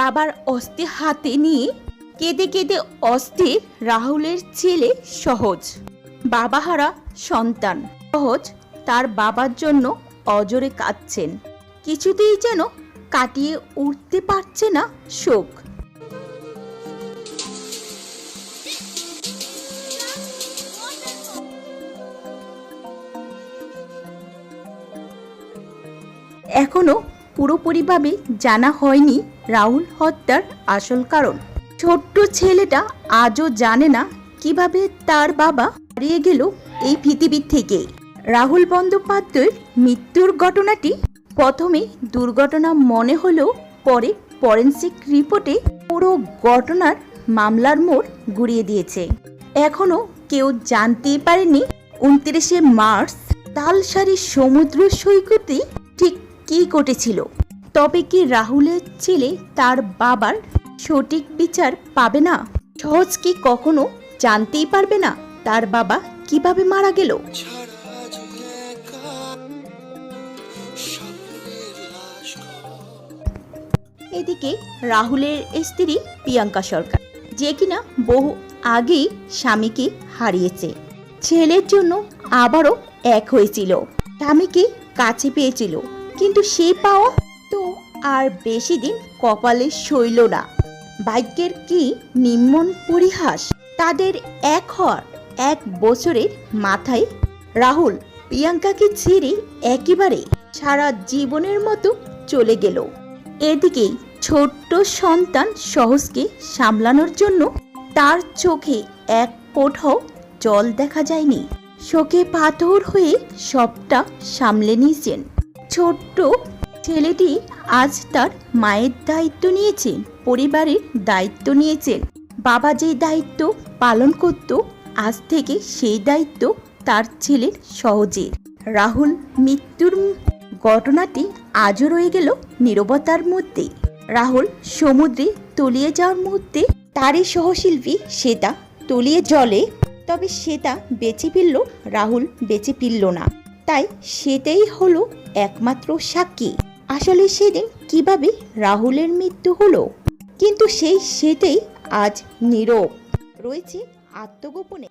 বাবার অস্থি হাতে নিয়ে কেঁদে কেঁদে অস্থির রাহুলের ছেলে সহজ। বাবাহারা সন্তান সহজ তার বাবার জন্য অজরে কাঁদছেন। কিছুতেই যেন কাটিয়ে উঠতে পারছে না শোক। এখনো পুরোপুরিভাবে জানা হয়নি রাহুল হত্যার আসল কারণ। ছোট্ট ছেলেটা আজও জানে না কিভাবে তার বাবা হারিয়ে গেল এই পৃথিবী থেকে। রাহুল বন্দ্যোপাধ্যায়ের মৃত্যুর ঘটনাটি প্রথমে দুর্ঘটনা মনে হলেও পরে ফরেনসিক রিপোর্টে পুরো ঘটনার মামলার মোড় ঘুরিয়ে দিয়েছে। এখনো কেউ জানতেই পারেনি 29শে মার্চ তালসারি সমুদ্র সৈকতে ঠিক কি ঘটেছিল। তবে কি রাহুলের ছেলে তার বাবার সঠিক বিচার পাবে না? সহজ কি কখনো জানতেই পারবে না তার বাবা কিভাবে মারা গেল? এদিকে রাহুলের স্ত্রী প্রিয়াঙ্কা সরকার, যে কিনা বহু আগেই স্বামীকে হারিয়েছে, ছেলের জন্য আবারও এক হয়েছিল, স্বামীকে কাছে পেয়েছিল, কিন্তু সেই পাওয়া তো আর বেশি দিন কপালে সইল না। ভাগ্যের কি নিম্ন পরিহাস! তাদের এক হওয়ার 1 বছরের মাথায় রাহুল প্রিয়াঙ্কাকে ছেড়ে একেবারে সারা জীবনের মতো চলে গেল। এদিকে ছোট্ট সন্তান সহজকে সামলানোর জন্য তার চোখে এক ফোঁটাও জল দেখা যায়নি। শোকে পাথর হয়ে সবটা সামলে নিয়েছেন। ছোট্ট ছেলেটি আজ তার মায়ের দায়িত্ব নিয়েছেন, পরিবারের দায়িত্ব নিয়েছেন। বাবা যে দায়িত্ব পালন করত, আজ থেকে সেই দায়িত্ব তার ছেলের সহজের। রাহুল মৃত্যুর ঘটনাটি আজও রয়ে গেল নীরবতার মধ্যে। রাহুল সমুদ্রে তলিয়ে যাওয়ার মুহূর্তে তারই সহশিল্পী শ্বেতা তলিয়ে জলে, তবে শ্বেতা বেঁচে ফিরল, রাহুল বেঁচে ফিরল না। তাই সেটাই হলো একমাত্র সাক্ষী আসলে সেদিন কিভাবে রাহুলের মৃত্যু হলো। কিন্তু সেই সেটাই আজ নীরব রয়েছে আত্মগোপনে।